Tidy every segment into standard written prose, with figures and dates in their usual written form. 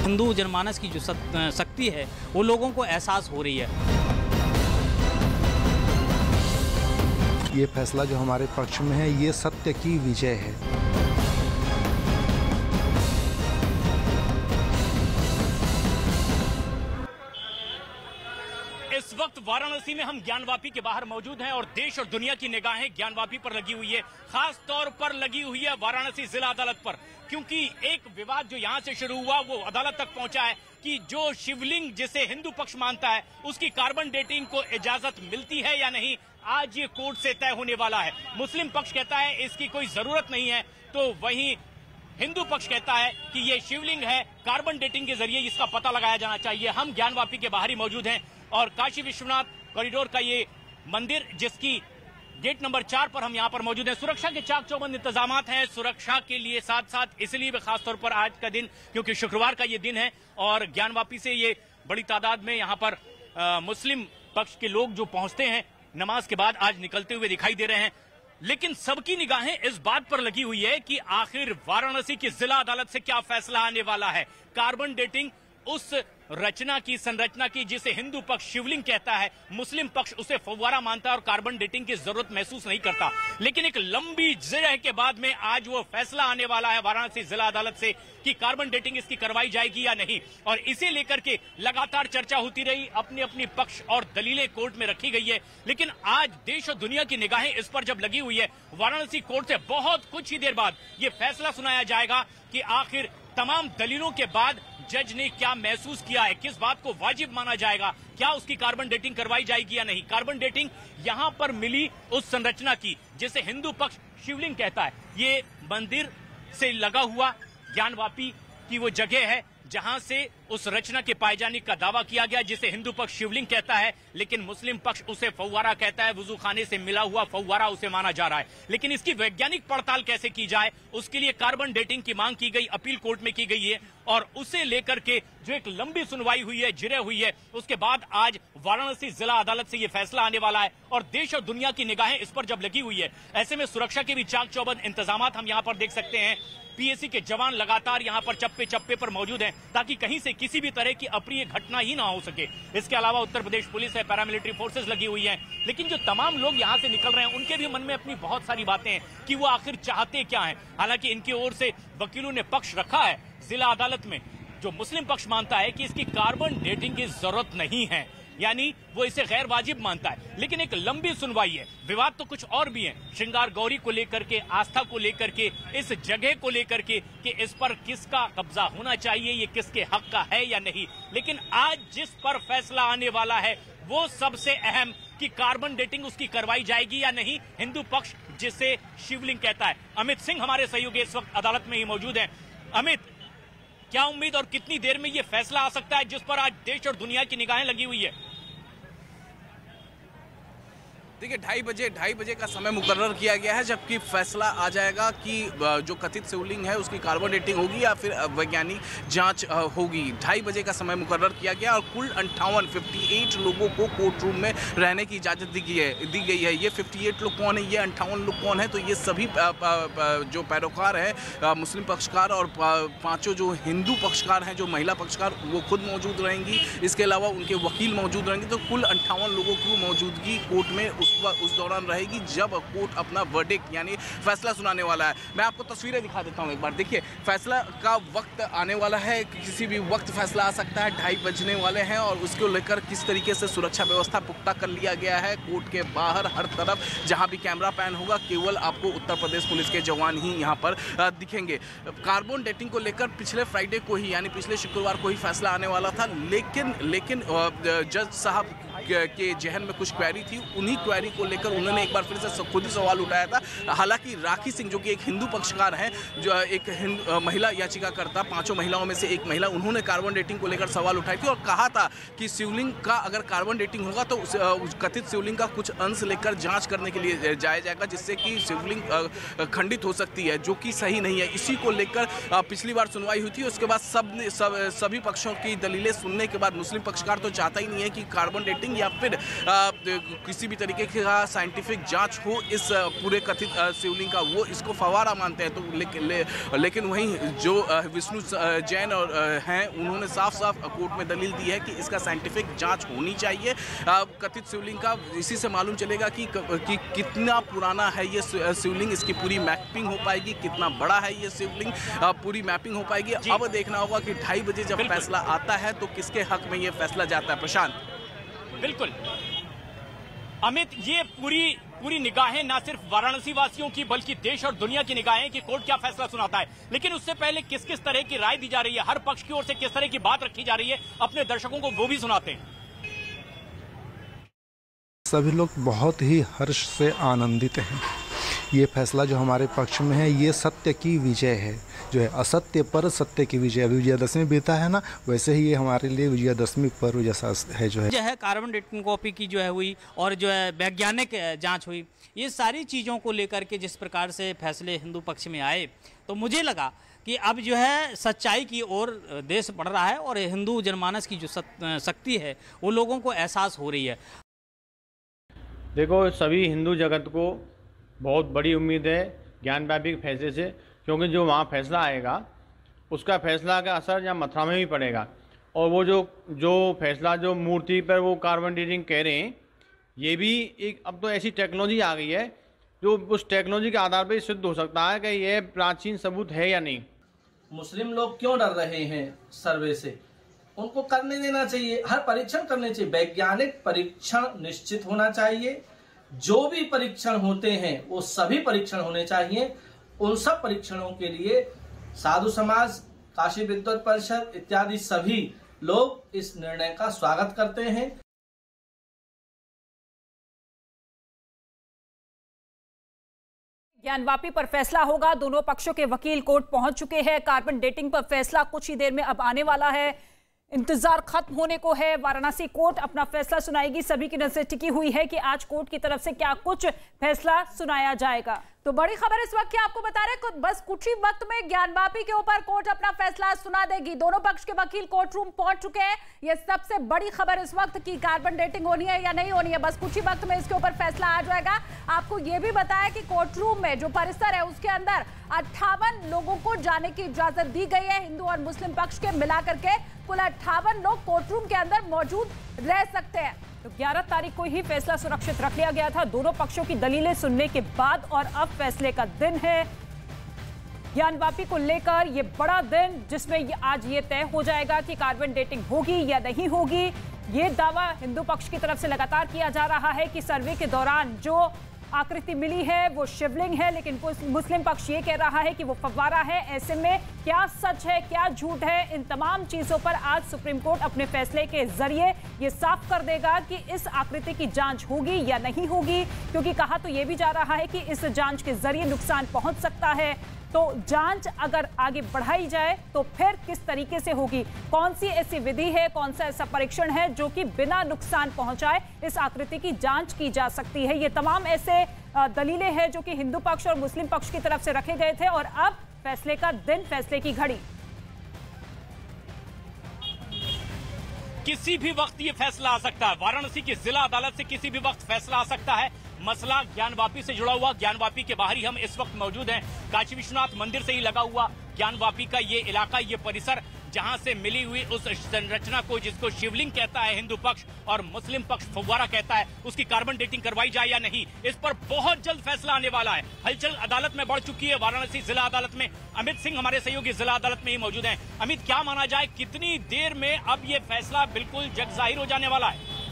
हिंदू जनमानस की जो शक्ति है वो लोगों को एहसास हो रही है। ये फैसला जो हमारे पक्ष में है, ये सत्य की विजय है। इस वक्त वाराणसी में हम ज्ञानवापी के बाहर मौजूद हैं और देश और दुनिया की निगाहें ज्ञानवापी पर लगी हुई है। खास तौर पर लगी हुई है वाराणसी जिला अदालत पर, क्योंकि एक विवाद जो यहां से शुरू हुआ वो अदालत तक पहुंचा है कि जो शिवलिंग जिसे हिंदू पक्ष मानता है उसकी कार्बन डेटिंग को इजाजत मिलती है या नहीं, आज ये कोर्ट से तय होने वाला है। मुस्लिम पक्ष कहता है इसकी कोई जरूरत नहीं है, तो वहीं हिंदू पक्ष कहता है कि ये शिवलिंग है, कार्बन डेटिंग के जरिए इसका पता लगाया जाना चाहिए। हम ज्ञानवापी के बाहर ही मौजूद हैं और काशी विश्वनाथ कॉरिडोर का ये मंदिर, जिसकी गेट नंबर 4 पर हम यहाँ पर मौजूद हैं। सुरक्षा के चाक चौबंद इंतजामात हैं सुरक्षा के लिए, साथ साथ इसलिए भी खासतौर पर आज का दिन क्योंकि शुक्रवार का ये दिन है और ज्ञानवापी से ये बड़ी तादाद में यहाँ पर मुस्लिम पक्ष के लोग जो पहुंचते हैं नमाज के बाद आज निकलते हुए दिखाई दे रहे हैं। लेकिन सबकी निगाहें इस बात पर लगी हुई है कि आखिर वाराणसी की जिला अदालत से क्या फैसला आने वाला है। कार्बन डेटिंग उस रचना की, संरचना की जिसे हिंदू पक्ष शिवलिंग कहता है, मुस्लिम पक्ष उसे फव्वारा मानता है और कार्बन डेटिंग की जरूरत महसूस नहीं करता। लेकिन एक लंबी जिरह के बाद में आज वो फैसला आने वाला है वाराणसी जिला अदालत से कि कार्बन डेटिंग इसकी करवाई जाएगी या नहीं। और इसे लेकर के लगातार चर्चा होती रही, अपनी अपनी पक्ष और दलीलें कोर्ट में रखी गई है। लेकिन आज देश और दुनिया की निगाहें इस पर जब लगी हुई है, वाराणसी कोर्ट से बहुत कुछ ही देर बाद ये फैसला सुनाया जाएगा कि आखिर तमाम दलीलों के बाद जज ने क्या महसूस किया है, किस बात को वाजिब माना जाएगा, क्या उसकी कार्बन डेटिंग करवाई जाएगी या नहीं। कार्बन डेटिंग यहां पर मिली उस संरचना की जिसे हिंदू पक्ष शिवलिंग कहता है। ये मंदिर से लगा हुआ ज्ञानवापी की वो जगह है जहां से उस रचना के पाए जाने का दावा किया गया जिसे हिंदू पक्ष शिवलिंग कहता है, लेकिन मुस्लिम पक्ष उसे फव्वारा कहता है। वुजू खाने से मिला हुआ फव्वारा उसे माना जा रहा है। लेकिन इसकी वैज्ञानिक पड़ताल कैसे की जाए, उसके लिए कार्बन डेटिंग की मांग की गई, अपील कोर्ट में की गई है और उसे लेकर के जो एक लंबी सुनवाई हुई है, जिरह हुई है, उसके बाद आज वाराणसी जिला अदालत से यह फैसला आने वाला है और देश और दुनिया की निगाहें इस पर जब लगी हुई है, ऐसे में सुरक्षा के भी चाक चौबंद इंतजाम हम यहाँ पर देख सकते हैं। पीएसी के जवान लगातार यहां पर चप्पे चप्पे पर मौजूद हैं ताकि कहीं से किसी भी तरह की अप्रिय घटना ही ना हो सके। इसके अलावा उत्तर प्रदेश पुलिस है, पैरामिलिट्री फोर्सेस लगी हुई हैं। लेकिन जो तमाम लोग यहां से निकल रहे हैं उनके भी मन में अपनी बहुत सारी बातें हैं कि वो आखिर चाहते क्या हैं। हालांकि इनकी ओर से वकीलों ने पक्ष रखा है जिला अदालत में, जो मुस्लिम पक्ष मानता है कि इसकी कार्बन डेटिंग की जरूरत नहीं है, यानी वो इसे गैर वाजिब मानता है। लेकिन एक लंबी सुनवाई है, विवाद तो कुछ और भी है, श्रृंगार गौरी को लेकर के, आस्था को लेकर के, इस जगह को लेकर के कि इस पर किसका कब्जा होना चाहिए, ये किसके हक का है या नहीं। लेकिन आज जिस पर फैसला आने वाला है वो सबसे अहम कि कार्बन डेटिंग उसकी करवाई जाएगी या नहीं, हिंदू पक्ष जिसे शिवलिंग कहता है। अमित सिंह हमारे सहयोगी इस वक्त अदालत में ही मौजूद हैं। अमित, क्या उम्मीद और कितनी देर में ये फैसला आ सकता है जिस पर आज देश और दुनिया की निगाहें लगी हुई है? देखिए 2:30 बजे का समय मुकर्रर किया गया है, जबकि फैसला आ जाएगा कि जो कथित शिवलिंग है उसकी कार्बन डेटिंग होगी या फिर वैज्ञानिक जांच होगी। 2:30 बजे का समय मुकर्रर किया गया और कुल 58 लोगों को कोर्ट रूम में रहने की इजाज़त दी गई है। ये 58 लोग कौन है, ये 58 लोग कौन है? तो ये सभी जो पैरोकार हैं मुस्लिम पक्षकार और 5 जो हिंदू पक्षकार हैं, जो महिला पक्षकार, वो खुद मौजूद रहेंगी। इसके अलावा उनके वकील मौजूद रहेंगे। तो कुल 58 लोगों की मौजूदगी कोर्ट में उस दौरान रहेगी जब कोर्ट अपना वर्डिक्ट यानी फैसला सुनाने वाला है। मैं आपको तस्वीरें दिखा देता हूं एक बार। देखिए फैसला का वक्त आने वाला है, किसी भी वक्त फैसला आ सकता है। 2:30 बजने वाले हैं और उसको लेकर किस तरीके से सुरक्षा व्यवस्था पुख्ता कर लिया गया है। कोर्ट के बाहर हर तरफ जहां भी कैमरा पैन होगा केवल आपको उत्तर प्रदेश पुलिस के जवान ही यहां पर दिखेंगे। कार्बन डेटिंग को लेकर पिछले फ्राइडे को ही यानी पिछले शुक्रवार को ही फैसला आने वाला था, लेकिन जज साहब के जहन में कुछ क्वेरी थी। उन्हीं क्वेरी को लेकर उन्होंने एक बार फिर से खुद ही सवाल उठाया था। हालांकि राखी सिंह जो कि एक हिंदू पक्षकार हैं, जो एक महिला याचिकाकर्ता, 5 महिलाओं में से एक महिला, उन्होंने कार्बन डेटिंग को लेकर सवाल उठाई थी और कहा था कि शिवलिंग का अगर कार्बन डेटिंग होगा तो उस कथित शिवलिंग का कुछ अंश लेकर जांच करने के लिए जाया जाएगा, जिससे कि शिवलिंग खंडित हो सकती है, जो कि सही नहीं है। इसी को लेकर पिछली बार सुनवाई हुई थी। उसके बाद सभी पक्षों की दलीलें सुनने के बाद मुस्लिम पक्षकार तो चाहता ही नहीं है कि कार्बन डेटिंग या फिर किसी भी तरीके का साइंटिफिक जांच हो इस पूरे कथित शिवलिंग का, वो इसको फव्वारा मानते हैं। तो लेकिन वहीं जो विष्णु जैन और हैं, उन्होंने साफ साफ कोर्ट में दलील दी है कि इसका साइंटिफिक जांच होनी चाहिए कथित शिवलिंग का। इसी से मालूम चलेगा कि कितना पुराना है ये शिवलिंग, इसकी पूरी मैपिंग हो पाएगी, कितना बड़ा है ये शिवलिंग, पूरी मैपिंग हो पाएगी। अब देखना होगा कि 2:30 बजे जब फैसला आता है तो किसके हक में ये फैसला जाता है। प्रशांत, बिल्कुल अमित, ये पूरी निगाहें ना सिर्फ वाराणसी वासियों की बल्कि देश और दुनिया की निगाहें कि कोर्ट क्या फैसला सुनाता है। लेकिन उससे पहले किस किस तरह की राय दी जा रही है, हर पक्ष की ओर से किस तरह की बात रखी जा रही है, अपने दर्शकों को वो भी सुनाते हैं। सभी लोग बहुत ही हर्ष से आनंदित हैं। ये फैसला जो हमारे पक्ष में है, ये सत्य की विजय है, जो है असत्य पर सत्य की विजय। अभी विजयादशमी बीता है ना, वैसे ही ये हमारे लिए विजयादशमी पर्व जैसा है। जो है कार्बन डेटिंग कॉपी की जो है हुई और जो है वैज्ञानिक जांच हुई, ये सारी चीज़ों को लेकर के जिस प्रकार से फैसले हिंदू पक्ष में आए, तो मुझे लगा कि अब जो है सच्चाई की ओर देश बढ़ रहा है और हिंदू जनमानस की जो शक्ति है वो लोगों को एहसास हो रही है। देखो, सभी हिंदू जगत को बहुत बड़ी उम्मीद है ज्ञानव्यापी के फैसले से, क्योंकि जो वहाँ फैसला आएगा उसका फैसला का असर यहाँ मथुरा में भी पड़ेगा। और वो जो फैसला जो मूर्ति पर वो कार्बन डेटिंग कह रहे हैं, ये भी एक अब तो ऐसी टेक्नोलॉजी आ गई है जो उस टेक्नोलॉजी के आधार पर सिद्ध हो सकता है कि ये प्राचीन सबूत है या नहीं। मुस्लिम लोग क्यों डर रहे हैं सर्वे से? उनको करने देना चाहिए, हर परीक्षण करने चाहिए, वैज्ञानिक परीक्षण निश्चित होना चाहिए। जो भी परीक्षण होते हैं वो सभी परीक्षण होने चाहिए। उन सब परीक्षणों के लिए साधु समाज, काशी विद्वत परिषद इत्यादि सभी लोग इस निर्णय का स्वागत करते हैं। ज्ञानवापी पर फैसला होगा, दोनों पक्षों के वकील कोर्ट पहुंच चुके हैं। कार्बन डेटिंग पर फैसला कुछ ही देर में अब आने वाला है, इंतजार खत्म होने को है। वाराणसी कोर्ट अपना फैसला सुनाएगी। सभी की नजर टिकी हुई है कि आज कोर्ट की तरफ से क्या कुछ फैसला सुनाया जाएगा। तो बड़ी खबर इस वक्त क्या आपको बता रहे हैं, बस कुछ ही वक्त में ज्ञानवापी के ऊपर कोर्ट अपना फैसला सुना देगी। दोनों पक्ष के वकील कोर्ट रूम पहुंच चुके हैं। यह सबसे बड़ी खबर इस वक्त की कार्बन डेटिंग होनी है या नहीं होनी है, बस कुछ ही वक्त में इसके ऊपर फैसला आ जाएगा। आपको यह भी बताया कि कोर्ट रूम में जो परिसर है उसके अंदर 58 लोगों को जाने की इजाजत दी गई है। हिंदू और मुस्लिम पक्ष के मिलाकर के कुल 58 लोग कोर्ट रूम के अंदर मौजूद रह सकते हैं। तो 11 तारीख को ही फैसला सुरक्षित रख लिया गया था, दोनों पक्षों की दलीलें सुनने के बाद, और अब फैसले का दिन है ज्ञानवापी को लेकर। ये बड़ा दिन जिसमें आज ये तय हो जाएगा कि कार्बन डेटिंग होगी या नहीं होगी। ये दावा हिंदू पक्ष की तरफ से लगातार किया जा रहा है कि सर्वे के दौरान जो आकृति मिली है वो शिवलिंग है, लेकिन मुस्लिम पक्ष ये कह रहा है कि वो फव्वारा है। ऐसे में क्या सच है क्या झूठ है, इन तमाम चीजों पर आज सुप्रीम कोर्ट अपने फैसले के जरिए ये साफ कर देगा कि इस आकृति की जांच होगी या नहीं होगी। क्योंकि कहा तो ये भी जा रहा है कि इस जांच के जरिए नुकसान पहुंच सकता है, तो जांच अगर आगे बढ़ाई जाए तो फिर किस तरीके से होगी, कौन सी ऐसी विधि है, कौन सा ऐसा परीक्षण है जो कि बिना नुकसान पहुंचाए इस आकृति की जांच की जा सकती है। ये तमाम ऐसे दलीलें हैं जो कि हिंदू पक्ष और मुस्लिम पक्ष की तरफ से रखे गए थे, और अब फैसले का दिन, फैसले की घड़ी। किसी भी वक्त ये फैसला आ सकता है। वाराणसी की जिला अदालत से किसी भी वक्त फैसला आ सकता है। मसला ज्ञानवापी से जुड़ा हुआ, ज्ञानवापी के बाहर ही हम इस वक्त मौजूद हैं। काशी विश्वनाथ मंदिर से ही लगा हुआ ज्ञानवापी का ये इलाका, ये परिसर, जहां से मिली हुई उस संरचना को जिसको शिवलिंग कहता है हिंदू पक्ष और मुस्लिम पक्ष फव्वारा कहता है, उसकी कार्बन डेटिंग करवाई जाए या नहीं, इस पर बहुत जल्द फैसला आने वाला है। हलचल अदालत में बढ़ चुकी है। वाराणसी जिला अदालत में अमित सिंह हमारे सहयोगी जिला अदालत में ही मौजूद हैं। अमित, क्या माना जाए कितनी देर में अब ये फैसला बिल्कुल जग जाहिर हो जाने वाला है?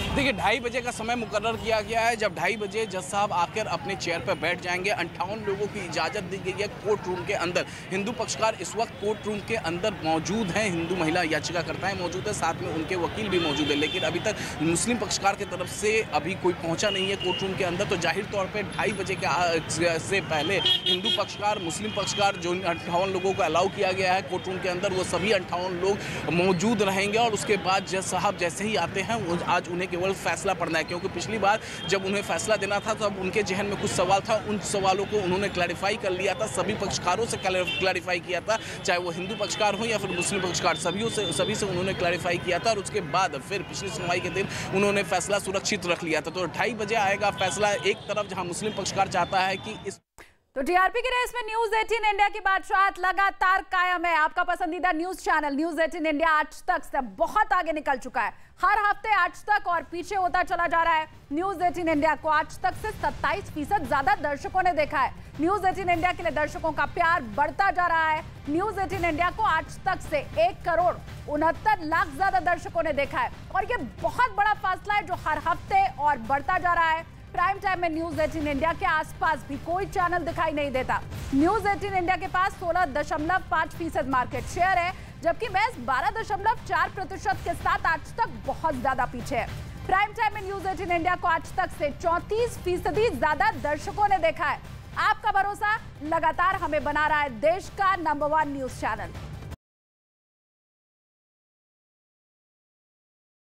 देखिए, 2:30 बजे का समय मुकर्रर किया गया है। जब 2:30 बजे जज साहब आकर अपने चेयर पर बैठ जाएंगे, 58 लोगों की इजाज़त दी गई है कोर्ट रूम के अंदर। हिंदू पक्षकार इस वक्त कोर्ट रूम के अंदर मौजूद हैं, हिंदू महिला याचिकाकर्ताएं मौजूद है, साथ में उनके वकील भी मौजूद है। लेकिन अभी तक मुस्लिम पक्षकार की तरफ से अभी कोई पहुंचा नहीं है कोर्ट रूम के अंदर। तो जाहिर तौर पर 2:30 बजे से पहले हिंदू पक्षकार, मुस्लिम पक्षकार, जो 58 लोगों को अलाउ किया गया है कोर्ट रूम के अंदर, वो सभी 58 लोग मौजूद रहेंगे। और उसके बाद जज साहब जैसे ही आते हैं, आज उन्हें केवल केवल फैसला पढ़ना है, क्योंकि पिछली बार जब उन्हें फैसला देना था तो अब उनके जहन में कुछ सवाल था, उन सवालों को उन्होंने क्लैरिफाई कर लिया था, सभी पक्षकारों से क्लैरिफाई किया था, चाहे वो हिंदू पक्षकार हो या फिर मुस्लिम पक्षकार, सभी से उन्होंने क्लैरिफाई किया था और उसके बाद फिर पिछली सुनवाई के दिन उन्होंने फैसला सुरक्षित रख लिया था। तो 2:30 बजे आएगा फैसला। एक तरफ जहां मुस्लिम पक्षकार चाहता है कि इस तो टीआरपी की रेस में न्यूज 18 इंडिया की बादशाहत लगातार कायम है। आपका पसंदीदा न्यूज चैनल न्यूज 18 इंडिया आज तक से बहुत आगे निकल चुका है, हर हफ्ते आज तक और पीछे होता चला जा रहा है। न्यूज 18 इंडिया को आज तक से 27% ज्यादा दर्शकों ने देखा है। न्यूज 18 इंडिया के लिए दर्शकों का प्यार बढ़ता जा रहा है। न्यूज 18 इंडिया को आज तक से 1,69,00,000 ज्यादा दर्शकों ने देखा है और ये बहुत बड़ा फासला है जो हर हफ्ते और बढ़ता जा रहा है। प्राइम टाइम में न्यूज 18 इंडिया के आसपास भी कोई चैनल दिखाई नहीं देता। न्यूज 18 इंडिया के पास 16.5% मार्केट शेयर है, जबकि महज 12.4% के साथ आज तक बहुत ज्यादा पीछे है। प्राइम टाइम में न्यूज 18 इंडिया को आज तक से 34% ज्यादा दर्शकों ने देखा है। आपका भरोसा लगातार हमें बना रहा है देश का नंबर 1 न्यूज चैनल।